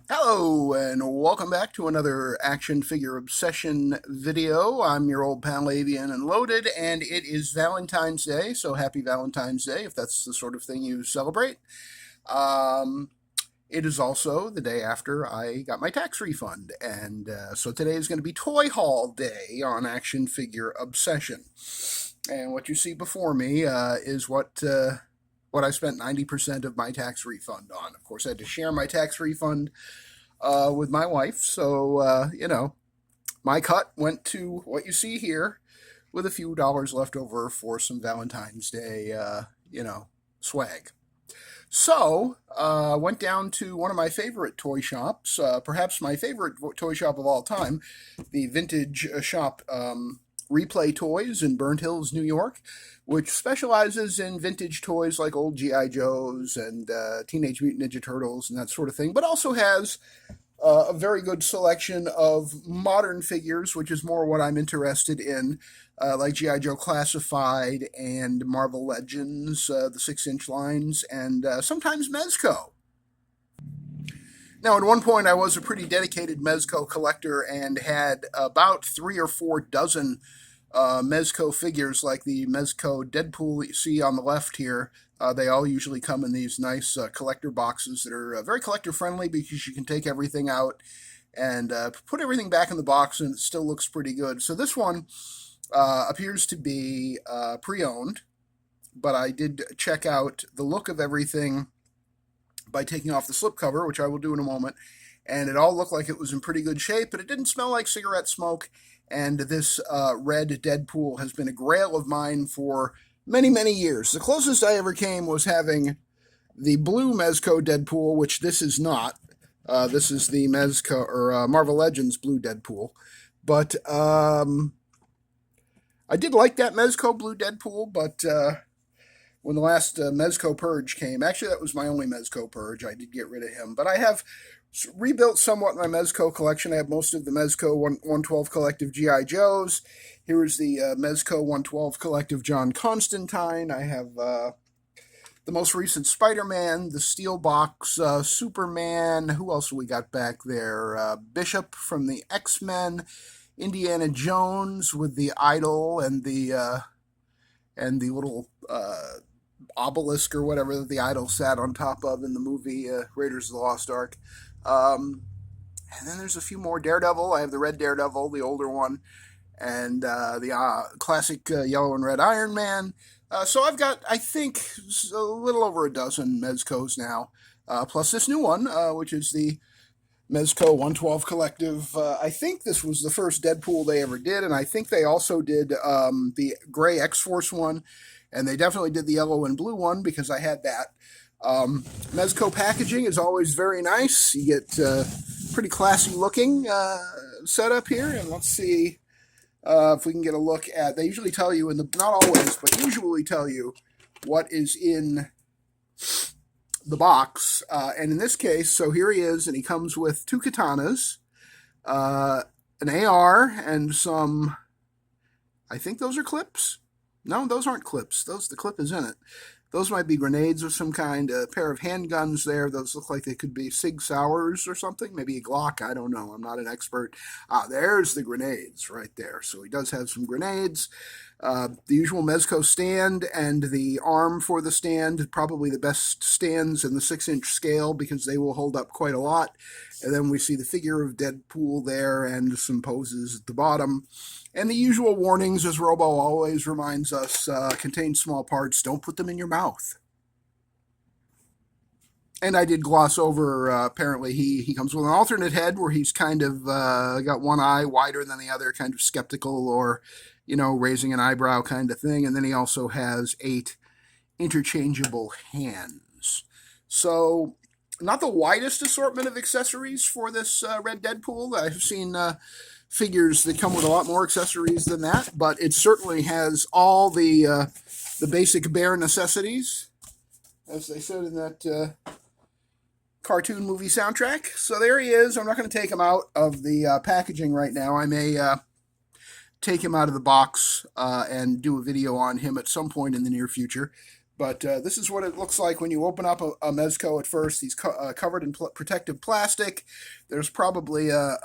Hello, and welcome back to another action figure obsession video. I'm your old pal Avian and Loaded, and it is Valentine's Day, so happy Valentine's Day if that's the sort of thing you celebrate. Um, it is also the day after I got my tax refund, and so today is going to be Toy Haul Day on Action Figure Obsession. And what you see before me is what I spent 90% of my tax refund on. Of course, I had to share my tax refund with my wife. So, my cut went to what you see here with a few dollars left over for some Valentine's Day, swag. So, went down to one of my favorite toy shops, perhaps my favorite toy shop of all time, the vintage shop Replay Toys in Burnt Hills, New York, which specializes in vintage toys like old G.I. Joes and Teenage Mutant Ninja Turtles and that sort of thing, but also has a very good selection of modern figures, which is more what I'm interested in, like G.I. Joe Classified and Marvel Legends, the 6-inch lines, and sometimes Mezco. Now, at one point, I was a pretty dedicated Mezco collector and had about 3 or 4 dozen Mezco figures, like the Mezco Deadpool that you see on the left here. They all usually come in these nice collector boxes that are very collector friendly because you can take everything out and put everything back in the box and it still looks pretty good. So this one appears to be pre-owned, but I did check out the look of everything by taking off the slipcover, which I will do in a moment, and it all looked like it was in pretty good shape, but it didn't smell like cigarette smoke, and this red Deadpool has been a grail of mine for many, many years. The closest I ever came was having the blue Mezco Deadpool, which this is not. This is the Mezco, or Marvel Legends blue Deadpool, but I did like that Mezco blue Deadpool, but when the last Mezco Purge came. Actually, that was my only Mezco Purge. I did get rid of him. But I have rebuilt somewhat my Mezco collection. I have most of the Mezco 112 Collective G.I. Joes. Here is the Mezco 112 Collective John Constantine. I have the most recent Spider-Man, the Steel Box Superman. Who else we got back there? Bishop from the X-Men. Indiana Jones with the idol and the little obelisk or whatever that the idol sat on top of in the movie Raiders of the Lost Ark. And then there's a few more. Daredevil. I have the red Daredevil, the older one, and the classic yellow and red Iron Man. So I've got, I think, a little over a dozen Mezcos now, plus this new one, which is the Mezco 112 Collective. I think this was the first Deadpool they ever did, and I think they also did the gray X-Force one, and they definitely did the yellow and blue one because I had that. Mezco packaging is always very nice. You get pretty classy looking setup here, and let's see if we can get a look at. They usually tell you not always, but usually tell you what is in the box, and in this case, so here he is, and he comes with 2 katanas, an AR, and some, I think those are clips. No, those aren't clips. The clip is in it. Those might be grenades of some kind. A pair of handguns there. Those look like they could be Sig Sauers or something. Maybe a Glock. I don't know. I'm not an expert. There's the grenades right there. So he does have some grenades. The usual Mezco stand and the arm for the stand. Probably the best stands in the 6-inch scale because they will hold up quite a lot. And then we see the figure of Deadpool there and some poses at the bottom. And the usual warnings, as Robo always reminds us, contain small parts. Don't put them in your mouth. And I did gloss over, apparently he comes with an alternate head where he's kind of got one eye wider than the other, kind of skeptical or, raising an eyebrow kind of thing. And then he also has 8 interchangeable hands. So not the widest assortment of accessories for this red Deadpool. I've seen figures that come with a lot more accessories than that, but it certainly has all the basic bare necessities, as they said in that cartoon movie soundtrack. So there he is. I'm not going to take him out of the packaging right now. I may take him out of the box and do a video on him at some point in the near future. But this is what it looks like when you open up a Mezco at first. He's covered in protective plastic. There's probably a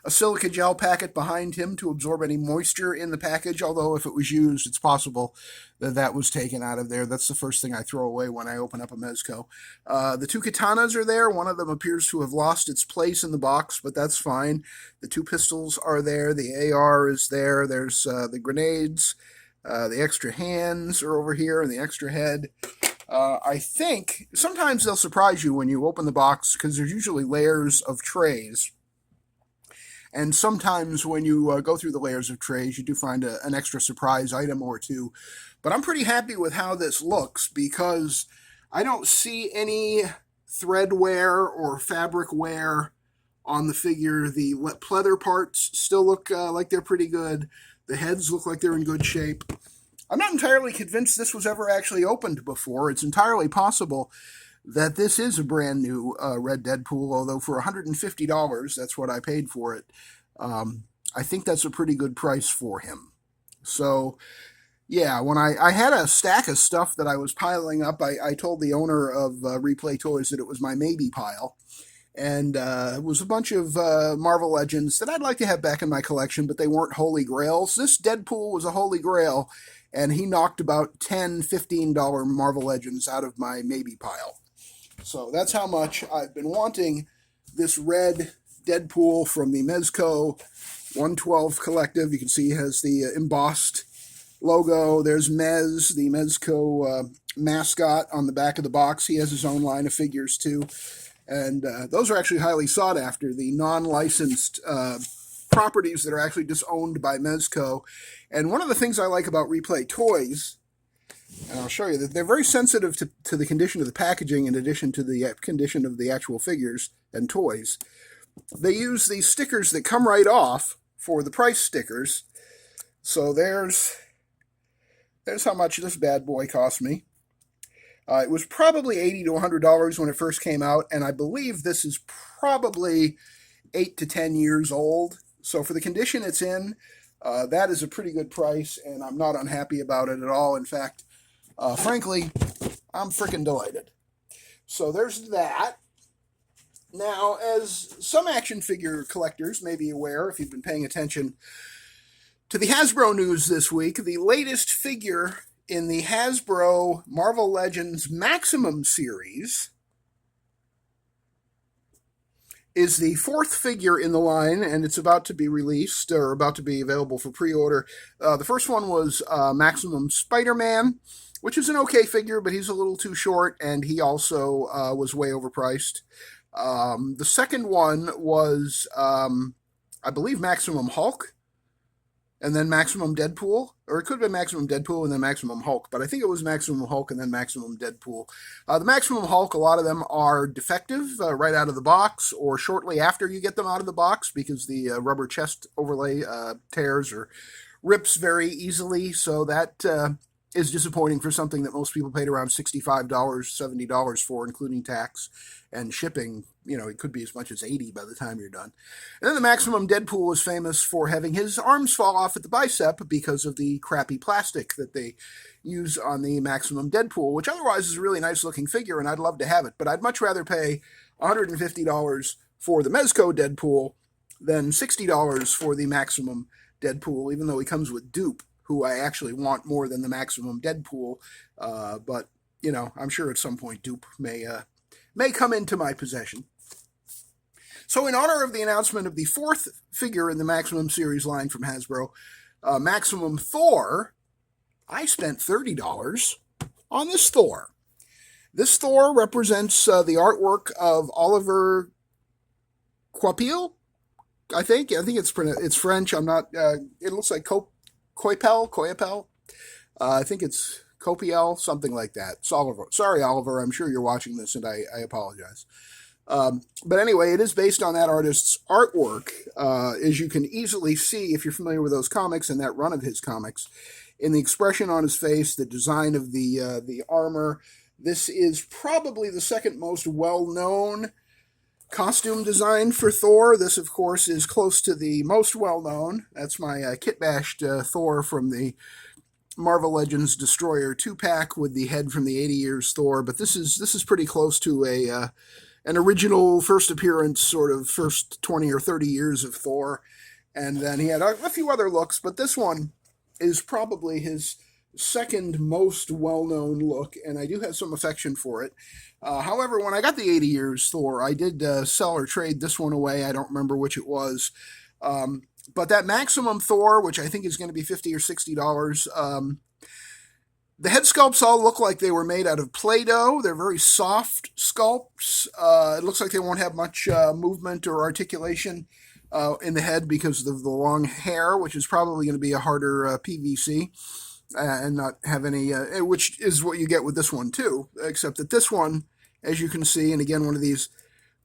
silica gel packet behind him to absorb any moisture in the package, although if it was used, it's possible that that was taken out of there. That's the first thing I throw away when I open up a Mezco. The two katanas are there. One of them appears to have lost its place in the box, but that's fine. The two pistols are there. The AR is there. There's the grenades. The extra hands are over here and the extra head. I think sometimes they'll surprise you when you open the box because there's usually layers of trays. And sometimes when you go through the layers of trays, you do find an extra surprise item or two. But I'm pretty happy with how this looks because I don't see any thread wear or fabric wear on the figure. The pleather parts still look like they're pretty good. The heads look like they're in good shape. I'm not entirely convinced this was ever actually opened before. It's entirely possible that this is a brand new Red Deadpool, although for $150, that's what I paid for it. I think that's a pretty good price for him. So, yeah, when I had a stack of stuff that I was piling up, I told the owner of Replay Toys that it was my maybe pile. And it was a bunch of Marvel Legends that I'd like to have back in my collection, but they weren't holy grails. This Deadpool was a holy grail, and he knocked about $10, $15 Marvel Legends out of my maybe pile. So that's how much I've been wanting this red Deadpool from the Mezco 112 Collective. You can see he has the embossed logo. There's Mez, the Mezco mascot on the back of the box. He has his own line of figures too. And those are actually highly sought after, the non-licensed properties that are actually just owned by Mezco. And one of the things I like about Replay Toys, and I'll show you, that they're very sensitive to the condition of the packaging in addition to the condition of the actual figures and toys. They use these stickers that come right off for the price stickers. So there's how much this bad boy cost me. It was probably $80 to $100 when it first came out, and I believe this is probably 8 to 10 years old. So for the condition it's in, that is a pretty good price, and I'm not unhappy about it at all. In fact, frankly, I'm freaking delighted. So there's that. Now, as some action figure collectors may be aware, if you've been paying attention to the Hasbro news this week, the latest figure in the Hasbro Marvel Legends Maximum series is the fourth figure in the line, and it's about to be released, or about to be available for pre-order. The first one was Maximum Spider-Man, which is an okay figure, but he's a little too short, and he also was way overpriced. The second one was, I believe, Maximum Hulk, and then Maximum Deadpool, or it could have been Maximum Deadpool and then Maximum Hulk, but I think it was Maximum Hulk and then Maximum Deadpool. The Maximum Hulk, a lot of them are defective right out of the box or shortly after you get them out of the box because the rubber chest overlay tears or rips very easily, so that is disappointing for something that most people paid around $65, $70 for, including tax and shipping. You know, it could be as much as $80 by the time you're done. And then the Maximum Deadpool was famous for having his arms fall off at the bicep because of the crappy plastic that they use on the Maximum Deadpool, which otherwise is a really nice looking figure, and I'd love to have it. But I'd much rather pay $150 for the Mezco Deadpool than $60 for the Maximum Deadpool, even though he comes with Dupe, who I actually want more than the Maximum Deadpool. But, you know, I'm sure at some point Dupe may come into my possession. So in honor of the announcement of the fourth figure in the Maximum series line from Hasbro, Maximum Thor, I spent $30 on this Thor. This Thor represents the artwork of Oliver Coipel, I think. I think it's French. I'm not. It looks like Coipel. I think it's Copiel, something like that. It's Oliver. Sorry, Oliver. I'm sure you're watching this, and I apologize. But anyway, it is based on that artist's artwork, as you can easily see if you're familiar with those comics and that run of his comics, in the expression on his face, the design of the armor. This is probably the second most well-known costume design for Thor. This, of course, is close to the most well-known. That's my kit-bashed Thor from the Marvel Legends Destroyer 2-pack with the head from the 80 Years Thor, but this is pretty close to an original first appearance, sort of first 20 or 30 years of Thor. And then he had a few other looks, but this one is probably his second most well-known look, and I do have some affection for it. However, when I got the 80 Years Thor, I did sell or trade this one away. I don't remember which it was. But that Maximum Thor, which I think is going to be $50 or $60, the head sculpts all look like they were made out of Play-Doh. They're very soft sculpts. It looks like they won't have much movement or articulation in the head because of the long hair, which is probably going to be a harder PVC and not have any, which is what you get with this one too, except that this one, as you can see, and again, one of these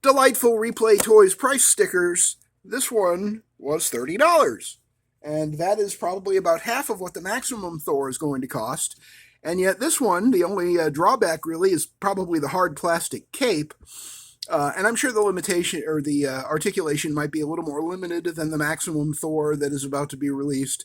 delightful Replay Toys price stickers, this one was $30. And that is probably about half of what the Maximum Thor is going to cost. And yet this one, the only drawback really is probably the hard plastic cape. And I'm sure the limitation or the articulation might be a little more limited than the Maximum Thor that is about to be released.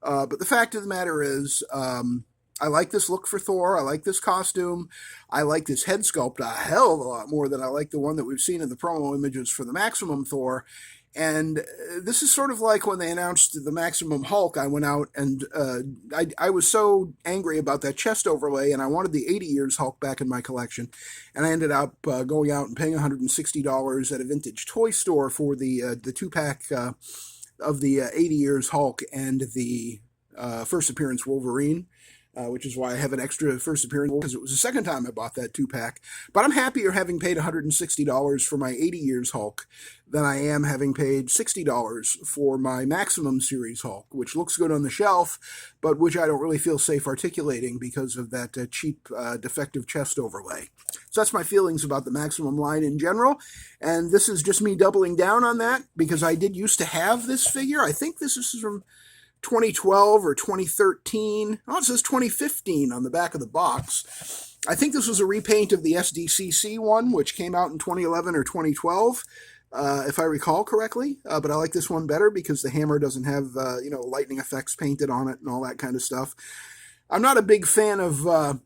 But the fact of the matter is, I like this look for Thor. I like this costume. I like this head sculpt a hell of a lot more than I like the one that we've seen in the promo images for the Maximum Thor. And this is sort of like when they announced the Maximum Hulk. I went out and I was so angry about that chest overlay, and I wanted the 80 Years Hulk back in my collection. And I ended up going out and paying $160 at a vintage toy store for the 2-pack of the 80 Years Hulk and the first appearance Wolverine. Which is why I have an extra first appearance, because it was the second time I bought that 2-pack. But I'm happier having paid $160 for my 80 Years Hulk than I am having paid $60 for my Maximum Series Hulk, which looks good on the shelf, but which I don't really feel safe articulating because of that cheap, defective chest overlay. So that's my feelings about the Maximum line in general, and this is just me doubling down on that, because I did used to have this figure. I think this is from 2012 or 2013. Oh, it says 2015 on the back of the box. I think this was a repaint of the SDCC one, which came out in 2011 or 2012, if I recall correctly. But I like this one better because the hammer doesn't have, lightning effects painted on it and all that kind of stuff. I'm not a big fan of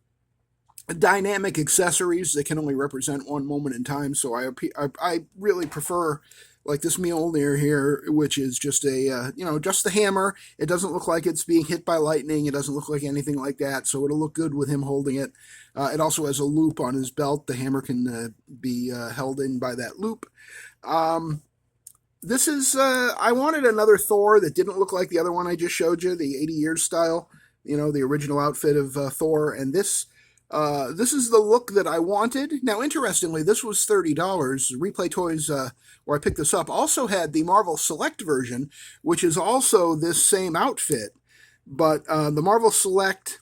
dynamic accessories that can only represent one moment in time, so I really prefer like this Mjolnir here, which is just just the hammer. It doesn't look like it's being hit by lightning. It doesn't look like anything like that, so it'll look good with him holding it. It also has a loop on his belt. The hammer can be held in by that loop. This is, I wanted another Thor that didn't look like the other one I just showed you, the 80 Years style, the original outfit of Thor, and this is the look that I wanted. Now, interestingly, this was $30. Replay Toys, where I picked this up, also had the Marvel Select version, which is also this same outfit. But the Marvel Select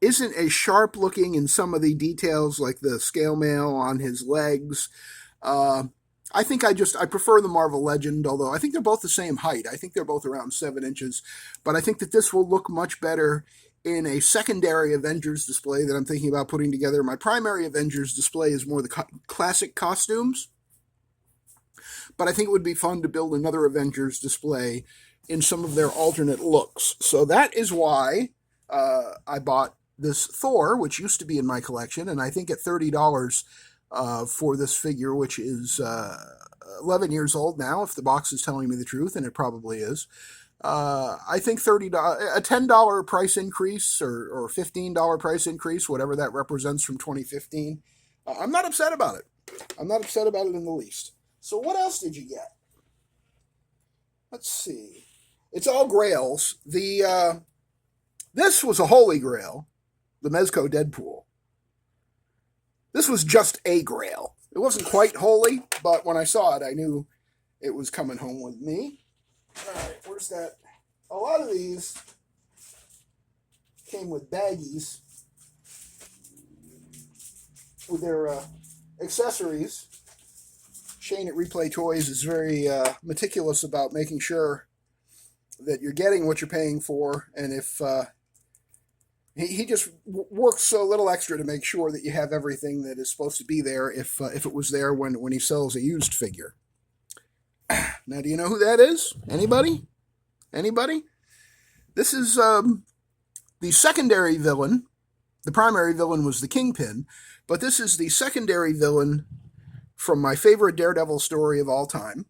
isn't as sharp looking in some of the details, like the scale mail on his legs. I think I prefer the Marvel Legend, although I think they're both the same height. I think they're both around 7 inches. But I think that this will look much better in a secondary Avengers display that I'm thinking about putting together. My primary Avengers display is more the classic costumes, but I think it would be fun to build another Avengers display in some of their alternate looks. So that is why I bought this Thor, which used to be in my collection, and I think at $30 for this figure, which is 11 years old now, if the box is telling me the truth, and it probably is. I think a $10 price increase or $15 price increase, whatever that represents from 2015. I'm not upset about it. I'm not upset about it in the least. So what else did you get? Let's see. It's all grails. This was a holy grail, the Mezco Deadpool. This was just a grail. It wasn't quite holy, but when I saw it, I knew it was coming home with me. All right, where's that? A lot of these came with baggies with their accessories. Shane at Replay Toys is very meticulous about making sure that you're getting what you're paying for, and if he just works a little extra to make sure that you have everything that is supposed to be there if it was there when he sells a used figure. Now, do you know who that is? Anybody? This is The secondary villain, the primary villain was the Kingpin, but this is the secondary villain from my favorite Daredevil story of all time,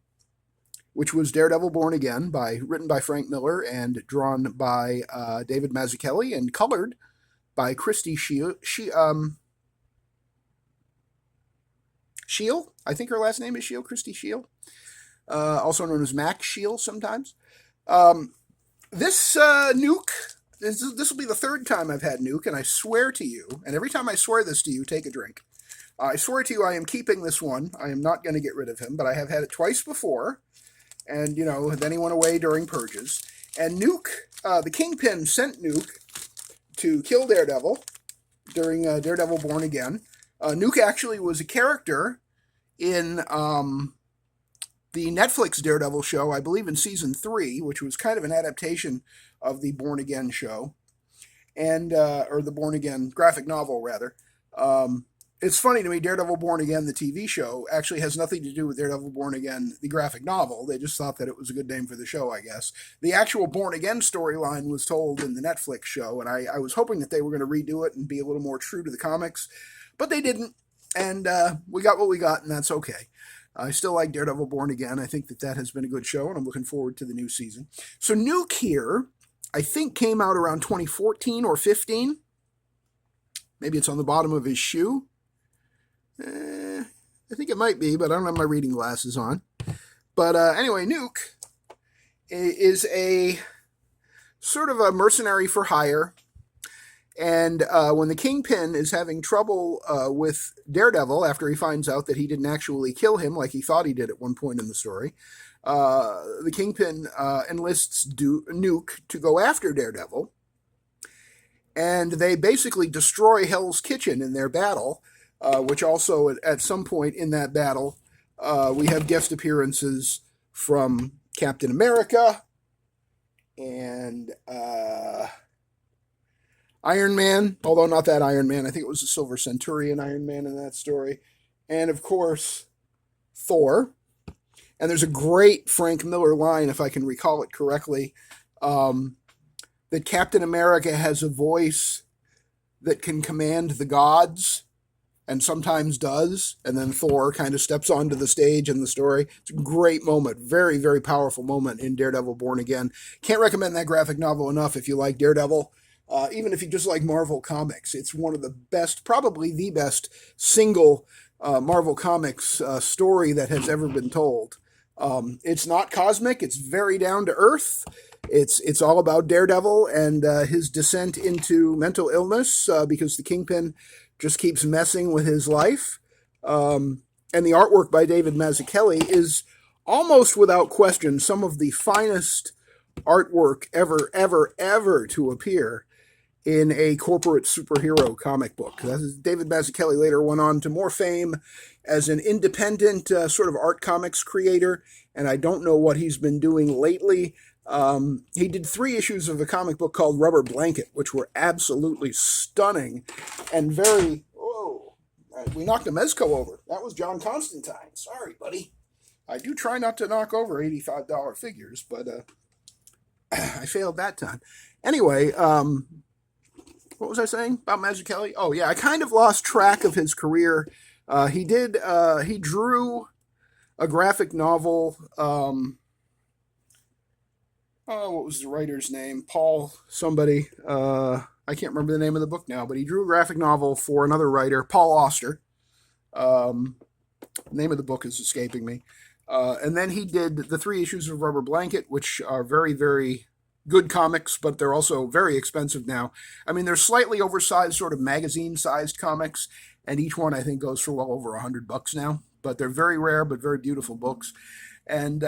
which was Daredevil Born Again, written by Frank Miller and drawn by David Mazzucchelli and colored by Christy Shield. I think her last name is Shield, Christy Shield, also known as Mac Shield sometimes. This Nuke, this will be the third time I've had Nuke, and I swear to you, and every time I swear this to you, take a drink. I swear to you I am keeping this one. I am not going to get rid of him, but I have had it twice before, and, then he went away during purges. And Nuke, the Kingpin sent Nuke to kill Daredevil during Daredevil Born Again. Nuke actually was a character in the Netflix Daredevil show, I believe in season 3, which was kind of an adaptation of the Born Again show, and or the Born Again graphic novel, rather. It's funny to me, Daredevil Born Again, the TV show, actually has nothing to do with Daredevil Born Again, the graphic novel. They just thought that it was a good name for the show, I guess. The actual Born Again storyline was told in the Netflix show, and I was hoping that they were going to redo it and be a little more true to the comics, but they didn't, and we got what we got, and that's okay. I still like Daredevil Born Again. I think that has been a good show, and I'm looking forward to the new season. So Nuke here, I think, came out around 2014 or 15. Maybe it's on the bottom of his shoe. I think it might be, but I don't have my reading glasses on. But anyway, Nuke is a sort of a mercenary for hire. And when the Kingpin is having trouble with Daredevil after he finds out that he didn't actually kill him like he thought he did at one point in the story, the Kingpin enlists Nuke to go after Daredevil. And they basically destroy Hell's Kitchen in their battle, which also at some point in that battle, we have guest appearances from Captain America and Iron Man, although not that Iron Man. I think it was the Silver Centurion Iron Man in that story. And, of course, Thor. And there's a great Frank Miller line, if I can recall it correctly, that Captain America has a voice that can command the gods, and sometimes does, and then Thor kind of steps onto the stage in the story. It's a great moment, very, very powerful moment in Daredevil Born Again. Can't recommend that graphic novel enough if you like Daredevil. Even if you just like Marvel Comics, it's one of the best, probably the best single Marvel Comics story that has ever been told. It's not cosmic, it's very down to earth. It's all about Daredevil and his descent into mental illness because the Kingpin just keeps messing with his life. And the artwork by David Mazzucchelli is almost without question some of the finest artwork ever to appear in a corporate superhero comic book. David Mazzucchelli later went on to more fame as an independent sort of art comics creator, and I don't know what he's been doing lately. He did 3 issues of a comic book called Rubber Blanket, which were absolutely stunning and very... Whoa, we knocked a Mezco over. That was John Constantine. Sorry, buddy. I do try not to knock over $85 figures, but I failed that time. Anyway, what was I saying about Mazzucchelli? Oh, yeah, I kind of lost track of his career. He drew a graphic novel... what was the writer's name? Paul somebody. I can't remember the name of the book now, but he drew a graphic novel for another writer, Paul Auster. The name of the book is escaping me. And then he did the 3 issues of Rubber Blanket, which are very, very good comics, but they're also very expensive now. I mean, they're slightly oversized, sort of magazine-sized comics, and each one, I think, goes for well over $100 now. But they're very rare, but very beautiful books. And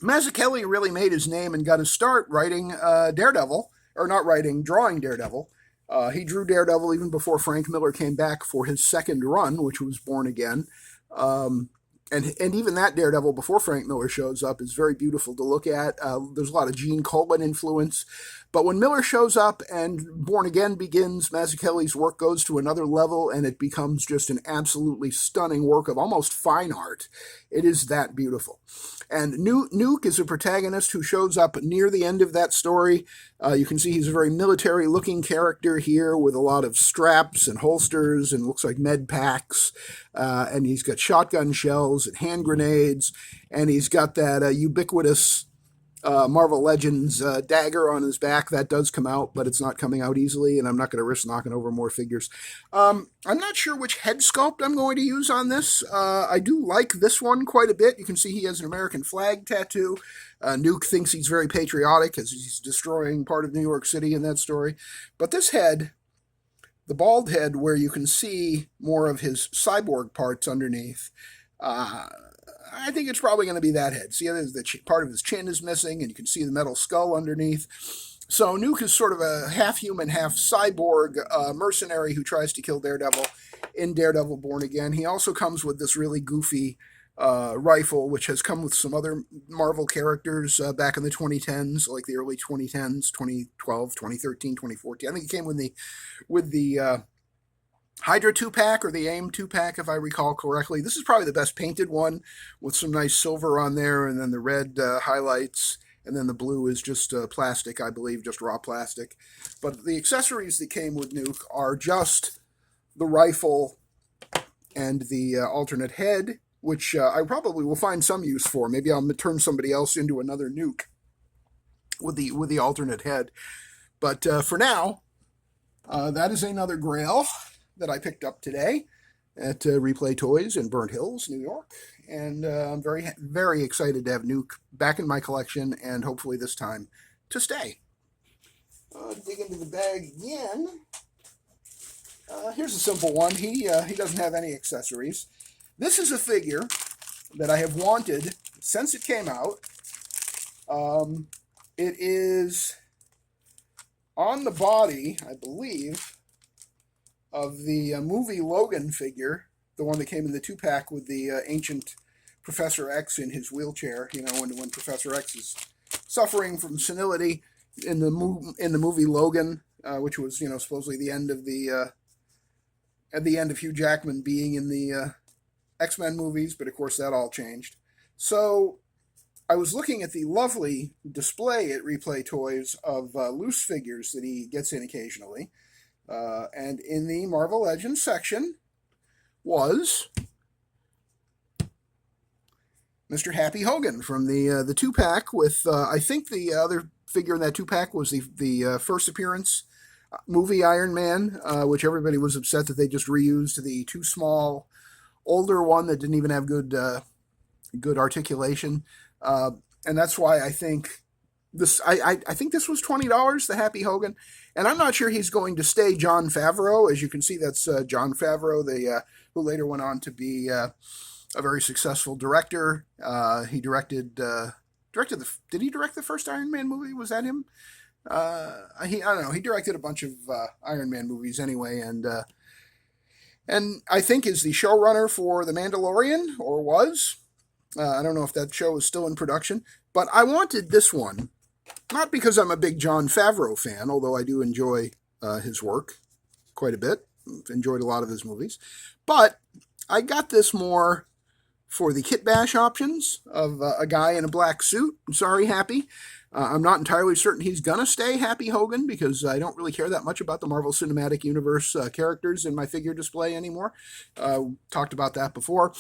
Mazzucchelli really made his name and got his start writing Daredevil, or not writing, drawing Daredevil. He drew Daredevil even before Frank Miller came back for his second run, which was Born Again. And even that Daredevil before Frank Miller shows up is very beautiful to look at. There's a lot of Gene Colan influence. But when Miller shows up and Born Again begins, Mazzucchelli's work goes to another level, and it becomes just an absolutely stunning work of almost fine art. It is that beautiful. And Nuke is a protagonist who shows up near the end of that story. You can see he's a very military-looking character here with a lot of straps and holsters and looks like med packs. And he's got shotgun shells and hand grenades. And he's got that ubiquitous Marvel Legends dagger on his back. That does come out, but it's not coming out easily, and I'm not going to risk knocking over more figures. I'm not sure which head sculpt I'm going to use on this. I do like this one quite a bit. You can see he has an American flag tattoo. Nuke thinks he's very patriotic as he's destroying part of New York City in that story. But this head, the bald head where you can see more of his cyborg parts underneath, I think it's probably going to be that head. See, part of his chin is missing, and you can see the metal skull underneath. So Nuke is sort of a half-human, half-cyborg mercenary who tries to kill Daredevil in Daredevil Born Again. He also comes with this really goofy rifle, which has come with some other Marvel characters back in the 2010s, like the early 2010s, 2012, 2013, 2014. I think it came with the Hydra 2-pack or the AIM 2-pack, if I recall correctly. This is probably the best painted one with some nice silver on there, and then the red highlights, and then the blue is just plastic, I believe, just raw plastic. But the accessories that came with Nuke are just the rifle and the alternate head, which I probably will find some use for. Maybe I'll turn somebody else into another Nuke with the alternate head. But for now, that is another Grail that I picked up today at Replay Toys in Burnt Hills, New York. And I'm very, very excited to have Nuke back in my collection, and hopefully this time to stay. Dig into the bag again. Here's a simple one. He doesn't have any accessories. This is a figure that I have wanted since it came out. It is on the body, I believe, of the movie Logan figure, the one that came in the 2-pack with the ancient Professor X in his wheelchair. You know, when Professor X is suffering from senility in the movie Logan, which was, you know, supposedly the end of at the end of Hugh Jackman being in the X-Men movies, but of course that all changed. So I was looking at the lovely display at Replay Toys of loose figures that he gets in occasionally. And in the Marvel Legends section was Mr. Happy Hogan from the 2-pack with, I think the other figure in that 2-pack was the first appearance movie Iron Man, which everybody was upset that they just reused the too small, older one that didn't even have good articulation. And that's why I think this, I think this was $20, the Happy Hogan. And I'm not sure he's going to stay Jon Favreau. As you can see, that's Jon Favreau, who later went on to be a very successful director. He directed did he direct the first Iron Man movie? Was that him? I don't know. He directed a bunch of Iron Man movies anyway, and I think is the showrunner for The Mandalorian, or was. I don't know if that show is still in production, but I wanted this one, not because I'm a big Jon Favreau fan, although I do enjoy his work quite a bit. Enjoyed a lot of his movies, but I got this more for the kit bash options of a guy in a black suit. I'm sorry, Happy. I'm not entirely certain he's going to stay Happy Hogan because I don't really care that much about the Marvel Cinematic Universe characters in my figure display anymore. Talked about that before.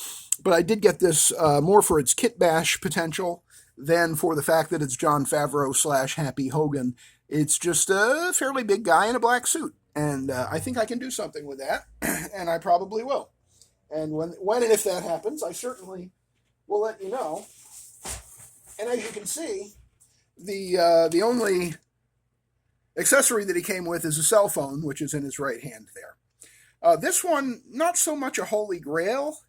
But I did get this more for its kit bash potential than for the fact that it's Jon Favreau / Happy Hogan. It's just a fairly big guy in a black suit. And I think I can do something with that. And I probably will. And when and if that happens, I certainly will let you know. And as you can see, the only accessory that he came with is a cell phone, which is in his right hand there. This one, not so much a holy grail,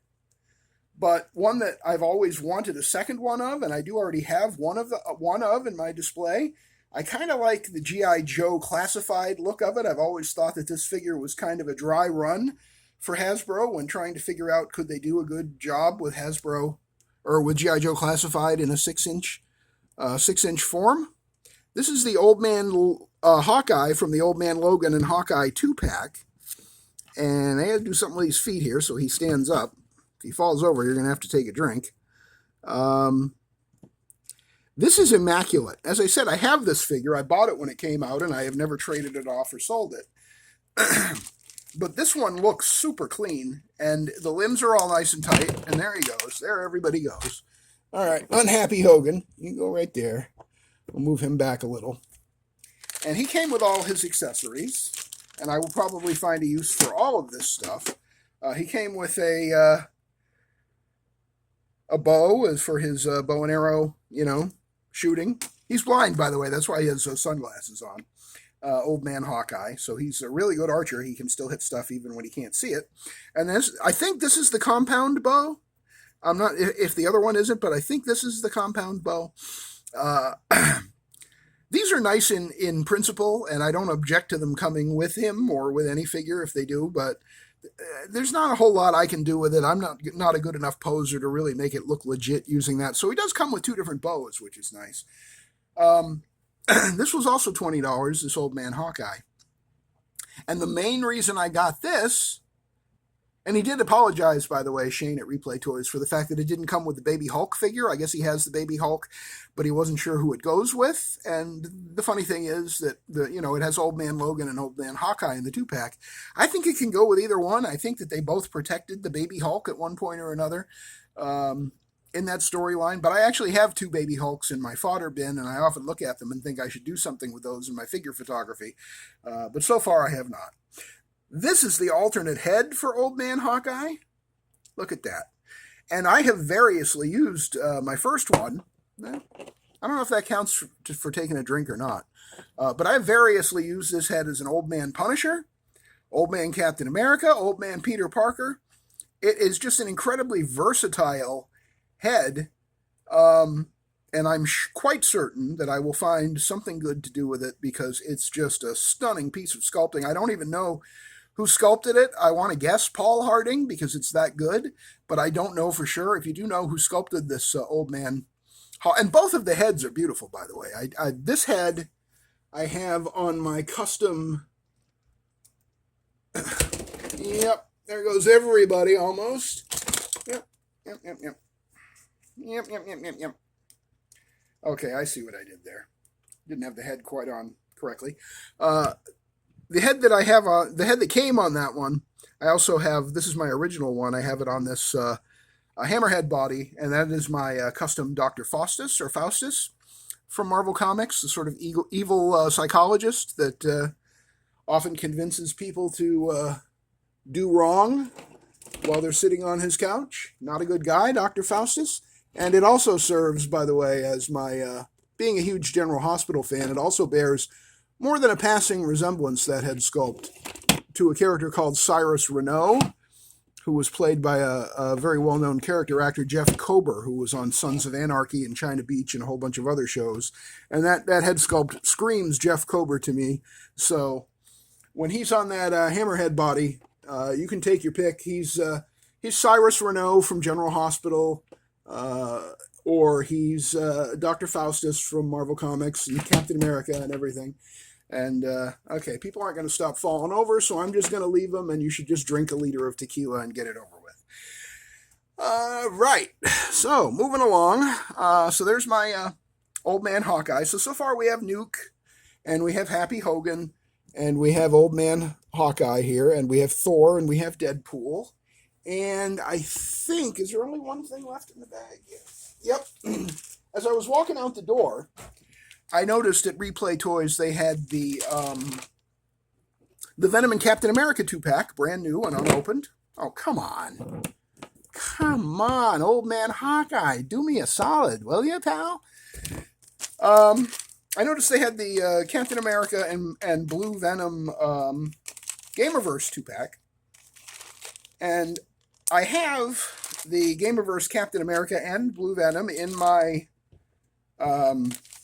but one that I've always wanted a second one of, and I do already have one of in my display. I kind of like the G.I. Joe classified look of it. I've always thought that this figure was kind of a dry run for Hasbro when trying to figure out could they do a good job with Hasbro or with G.I. Joe classified in a 6-inch form. This is the Old Man Hawkeye from the Old Man Logan and Hawkeye 2-pack. And I had to do something with his feet here so he stands up. If he falls over, you're going to have to take a drink. This is immaculate. As I said, I have this figure. I bought it when it came out, and I have never traded it off or sold it. But this one looks super clean, and the limbs are all nice and tight, and there he goes. There everybody goes. All right, unhappy Hogan. You can go right there. We'll move him back a little. And he came with all his accessories, and I will probably find a use for all of this stuff. He came with a bow as for his bow and arrow, shooting. He's blind, by the way. That's why he has those sunglasses on. Old Man Hawkeye. So he's a really good archer. He can still hit stuff even when he can't see it. And this, I think this is the compound bow. I'm not if the other one isn't, but I think this is the compound bow. These are nice in principle, and I don't object to them coming with him or with any figure if they do, but there's not a whole lot I can do with it. I'm not a good enough poser to really make it look legit using that. So he does come with two different bows, which is nice. This was also $20, this Old Man Hawkeye. And the main reason I got this, and he did apologize, by the way, Shane at Replay Toys, for the fact that it didn't come with the Baby Hulk figure. I guess he has the Baby Hulk, but he wasn't sure who it goes with. And the funny thing is that it has Old Man Logan and Old Man Hawkeye in the 2-pack. I think it can go with either one. I think that they both protected the Baby Hulk at one point or another. In that storyline, but I actually have 2 Baby Hulks in my fodder bin, and I often look at them and think I should do something with those in my figure photography, but so far I have not. This is the alternate head for Old Man Hawkeye. Look at that. And I have variously used my first one. I don't know if that counts for taking a drink or not, but I have variously used this head as an Old Man Punisher, Old Man Captain America, Old Man Peter Parker. It is just an incredibly versatile head, and I'm quite certain that I will find something good to do with it because it's just a stunning piece of sculpting. I don't even know who sculpted it. I want to guess Paul Harding because it's that good, but I don't know for sure. If you do know who sculpted this Old Man, and both of the heads are beautiful, by the way. This head I have on my custom. Yep, there goes everybody almost. Yep. Yep. Okay, I see what I did there. Didn't have the head quite on correctly. The head that I have on, the head that came on that one, I also have, this is my original one. I have it on this hammerhead body, and that is my custom Dr. Faustus, or Faustus, from Marvel Comics, the sort of evil psychologist that often convinces people to do wrong while they're sitting on his couch. Not a good guy, Dr. Faustus. And it also serves, by the way, as my, being a huge General Hospital fan, it also bears more than a passing resemblance, that head sculpt, to a character called Cyrus Renault, who was played by a very well-known character actor, Jeff Kober, who was on Sons of Anarchy and China Beach and a whole bunch of other shows. And that head sculpt screams Jeff Kober to me. So when he's on that hammerhead body, you can take your pick. He's Cyrus Renault from General Hospital, or he's Dr. Faustus from Marvel Comics and Captain America and everything. And, okay, people aren't going to stop falling over, so I'm just going to leave them, and you should just drink a liter of tequila and get it over with. Right. So, moving along. So there's my Old Man Hawkeye. So far we have Nuke, and we have Happy Hogan, and we have Old Man Hawkeye here, and we have Thor, and we have Deadpool. And I think, is there only one thing left in the bag? Yeah. Yep. As I was walking out the door, I noticed at Replay Toys they had the Venom and Captain America 2-pack, brand new and unopened. Oh, come on. Come on, Old Man Hawkeye. Do me a solid, will you, pal? I noticed they had the Captain America and Blue Venom Gamerverse 2-pack. And I have the Gamerverse Captain America and Blue Venom in my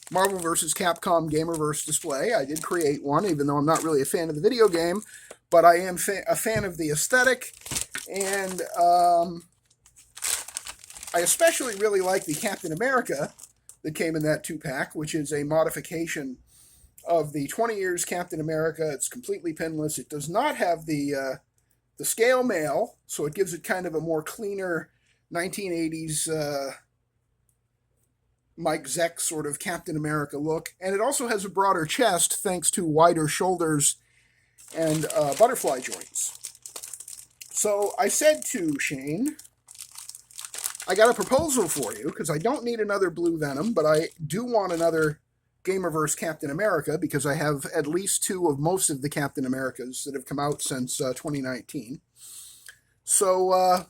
Marvel vs. Capcom Gamerverse display. I did create one, even though I'm not really a fan of the video game, but I am a fan of the aesthetic, and I especially really like the Captain America that came in that 2-pack, which is a modification of the 20 Years Captain America. It's completely pinless. It does not have the scale mail, so it gives it kind of a more cleaner 1980s Mike Zeck sort of Captain America look. And it also has a broader chest thanks to wider shoulders and butterfly joints. So I said to Shane, I got a proposal for you because I don't need another Blue Venom, but I do want another Gamerverse Captain America because I have at least two of most of the Captain Americas that have come out since 2019. So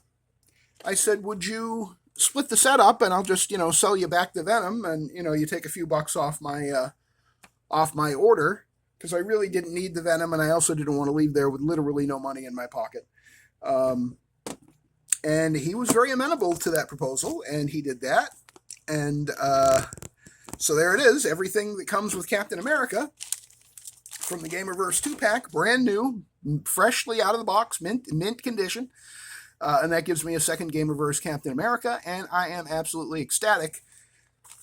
I said, would you split the set up and I'll just, sell you back the Venom and, you take a few bucks off my order because I really didn't need the Venom and I also didn't want to leave there with literally no money in my pocket. And he was very amenable to that proposal, and he did that. And so there it is, everything that comes with Captain America from the Gamerverse 2-pack, brand new, freshly out of the box, mint condition. And that gives me a second Gamerverse Captain America, and I am absolutely ecstatic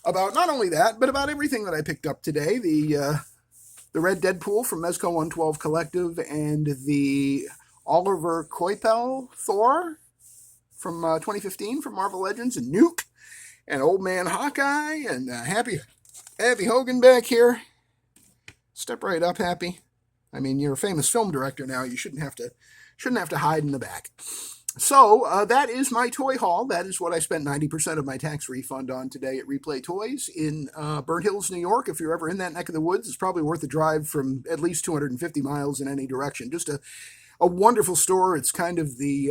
about not only that, but about everything that I picked up today. The Red Deadpool from Mezco 112 Collective, and the Oliver Coipel Thor from 2015 from Marvel Legends, and Nuke, and Old Man Hawkeye, and Happy Hogan back here. Step right up, Happy. I mean, you're a famous film director now. You shouldn't have to hide in the back. So that is my toy haul. That is what I spent 90% of my tax refund on today at Replay Toys in Burnt Hills, New York. If you're ever in that neck of the woods, it's probably worth a drive from at least 250 miles in any direction. Just a wonderful store. It's kind of the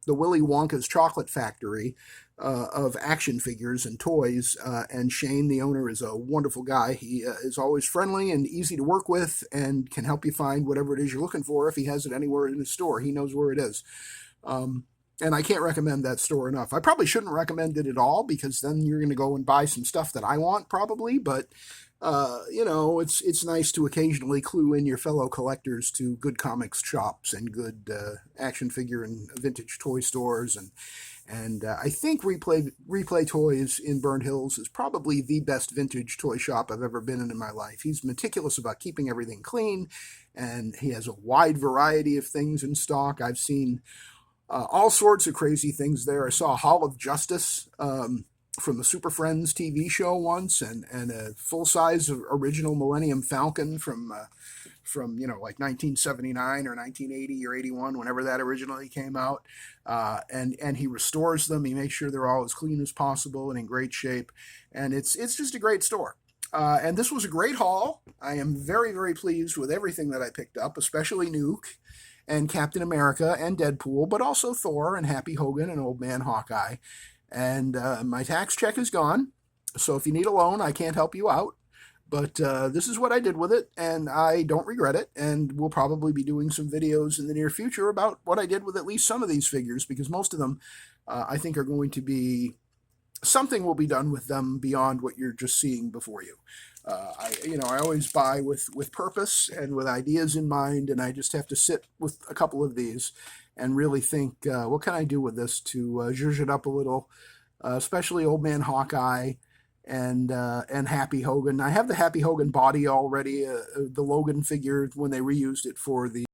Willy Wonka's chocolate factory of action figures and toys. And Shane, the owner, is a wonderful guy. He is always friendly and easy to work with and can help you find whatever it is you're looking for if he has it anywhere in his store. He knows where it is. And I can't recommend that store enough. I probably shouldn't recommend it at all because then you're going to go and buy some stuff that I want probably. But, it's nice to occasionally clue in your fellow collectors to good comics shops and good action figure and vintage toy stores. And I think Replay Toys in Burnt Hills is probably the best vintage toy shop I've ever been in my life. He's meticulous about keeping everything clean, and he has a wide variety of things in stock. I've seen all sorts of crazy things there. I saw Hall of Justice from the Super Friends TV show once, and a full-size original Millennium Falcon from like 1979 or 1980 or 81, whenever that originally came out. And he restores them. He makes sure they're all as clean as possible and in great shape. And it's just a great store. And this was a great haul. I am very, very pleased with everything that I picked up, especially Nuke and Captain America and Deadpool, but also Thor and Happy Hogan and Old Man Hawkeye. And my tax check is gone, so if you need a loan, I can't help you out. But this is what I did with it, and I don't regret it. And we'll probably be doing some videos in the near future about what I did with at least some of these figures, because most of them I think are going to be, something will be done with them beyond what you're just seeing before you. I always buy with purpose and with ideas in mind, and I just have to sit with a couple of these and really think, what can I do with this to zhuzh it up a little, especially Old Man Hawkeye and Happy Hogan. I have the Happy Hogan body already, the Logan figure when they reused it for the